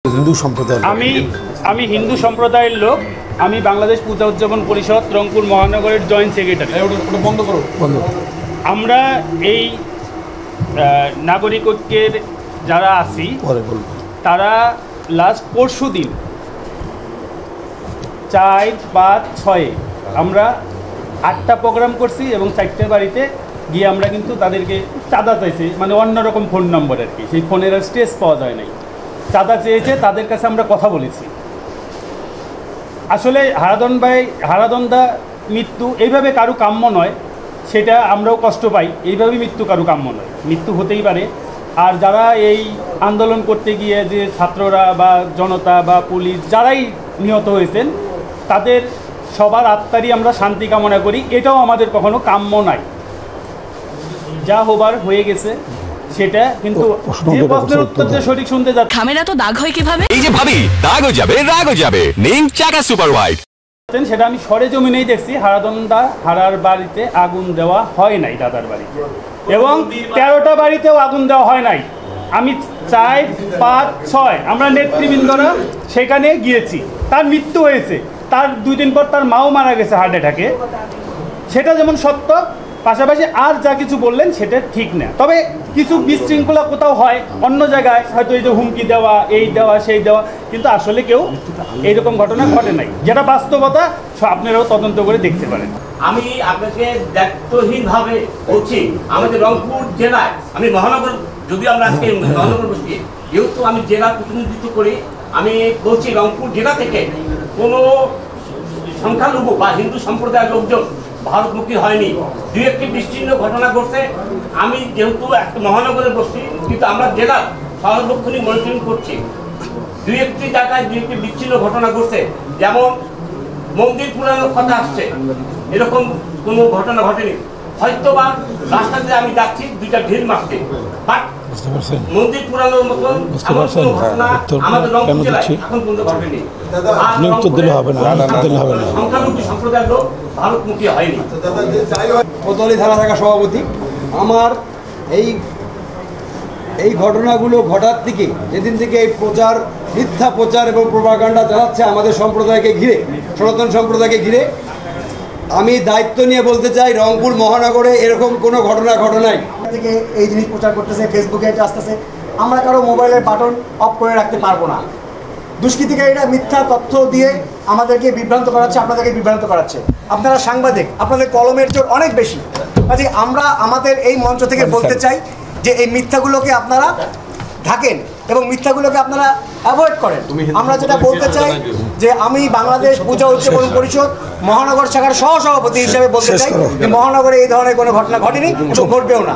হিন্দু সম্প্রদায় আমি হিন্দু সম্প্রদায়ের লোক। আমি বাংলাদেশ পূজা উদযাপন পরিষদ রংপুর মহানগরের জয়েন্ট সেক্রেটারি। আমরা এই নাগরিক ঐক্যের যারা আছি তারা লাস্ট পরশু দিন 4, 5, 6 আমরা 8টা প্রোগ্রাম করছি এবং 4টে বাড়িতে গিয়ে আমরা কিন্তু তাদেরকে চাঁদা চাইছি, মানে অন্যরকম ফোন নম্বর আর কি, সেই ফোনের আর স্টেজ পাওয়া যায় নাই। চাঁদা চেয়েছে, তাদের কাছে আমরা কথা বলেছি। আসলে হারাদন্দা মৃত্যু এইভাবে কারু কাম্য নয়, সেটা আমরাও কষ্ট পাই। এইভাবে মৃত্যু কারু কাম্য নয়, মৃত্যু হতেই পারে। আর যারা এই আন্দোলন করতে গিয়ে যে ছাত্ররা বা জনতা বা পুলিশ যারাই নিহত হয়েছেন তাদের সবার আত্মারই আমরা শান্তি কামনা করি। এটাও আমাদের কখনো কাম্য নাই। যা হবার হয়ে গেছে সেটা, কিন্তু যে প্রশ্নের উত্তর যে সঠিক শুনতে যাচ্ছে, খামেরা তো দাগ হয় কিভাবে? এই যে ভাবি দাগও যাবে রাগও যাবে, নিম চাকা সুপার হোয়াইট। সেটা আমি সরেজমিনেই দেখছি। হারার বাড়িতে আগুন দেওয়া হয় নাই, দাদার বাড়িতে, এবং 13টা বাড়িতেও আগুন দেওয়া হয় নাই। আমি 4, 5, 6 আমরা নেতৃবৃন্দরা সেখানে গিয়েছি। তার মৃত্যু হয়েছে, তার 2 দিন পর তার মাও মারা গেছে হার্ট অ্যাটাকে। সেটা যেমন সত্য, পাশাপাশি আর যা কিছু বললেন সেটা ঠিক না। তবে কিছু বিশৃঙ্খলা কোথাও হয়, অন্য জায়গায় হয়তো এই যে হুমকি দেওয়া, এই দেওয়া, সেই দেওয়া, কিন্তু আসলে কেউ এইরকম ঘটনা ঘটে নাই, যেটা বাস্তবতা। আপনারাও তদন্ত করে দেখতে পারেন। আমি আপনাকে দায়িত্বহীনভাবে বলছি, আমাদের রংপুর জেলায়, আমি মহানগর, যদি আমরা আজকে মহানগর বসছি, যেহেতু আমি জেলা প্রতিনিধিত্ব করি, আমি বলছি রংপুর জেলা থেকে কোনো সংখ্যালঘু বা হিন্দু সম্প্রদায়ের লোকজন ভারতমুখী হয়নি। 2-1টি বিচ্ছিন্ন ঘটনা ঘটছে। আমি যেহেতু একটা মহানগরে বসছি, কিন্তু আমরা জেলার সার্বক্ষণিক মনিটরিং করছি। 2-1টি জায়গায় 2-1টি বিচ্ছিন্ন ঘটনা ঘটছে, যেমন মন্দির পুরানোর কথা আসছে, এরকম কোনো ঘটনা ঘটেনি। হয়তো বা রাস্তাতে আমি যাচ্ছি, 2টা ঢিল মারছে, বাট মন্দির পুরানোর মতন ঘটনা আমাদের রংপুর জেলায় এখন পর্যন্ত ঘটেনি। সংখ্যালঘু সম্প্রদায়ের লোক ভারতমুখী হয়নি। কোতোয়ালি থানা শাখা সভাপতি। আমার এই ঘটনাগুলো ঘটার থেকে, যেদিন থেকে এই মিথ্যা প্রচার এবং প্রোপাগান্ডা চালাচ্ছে আমাদের সম্প্রদায়কে ঘিরে, সনাতন সম্প্রদায়কে ঘিরে, আমি দায়িত্ব নিয়ে বলতে চাই, রংপুর মহানগরে এরকম কোনো ঘটনা ঘটে নাই। থেকে এই জিনিস প্রচার করতেছে, ফেসবুকে আসতেছে, আমরা কারো মোবাইলের বাটন অফ করে রাখতে পারবো না। দুষ্কৃতিকারীরা মিথ্যা তথ্য দিয়ে আমাদেরকে বিভ্রান্ত করাচ্ছে, আপনাদেরকে বিভ্রান্ত করাচ্ছে। আপনারা সাংবাদিক, আপনাদের কলমের জোর অনেক বেশি। কাজে আমরা আমাদের এই মঞ্চ থেকে বলতে চাই যে এই মিথ্যাগুলোকে আপনারা ঢাকেন এবং মিথ্যাগুলোকে আপনারা অ্যাভয়েড করেন। আমরা যেটা বলতে চাই যে আমি বাংলাদেশ পূজা উদযাপন পরিষদ মহানগর শাখার সহসভাপতি হিসেবে বলতে চাই যে মহানগরে এই ধরনের কোনো ঘটনা ঘটেনি এবং ঘটবেও না।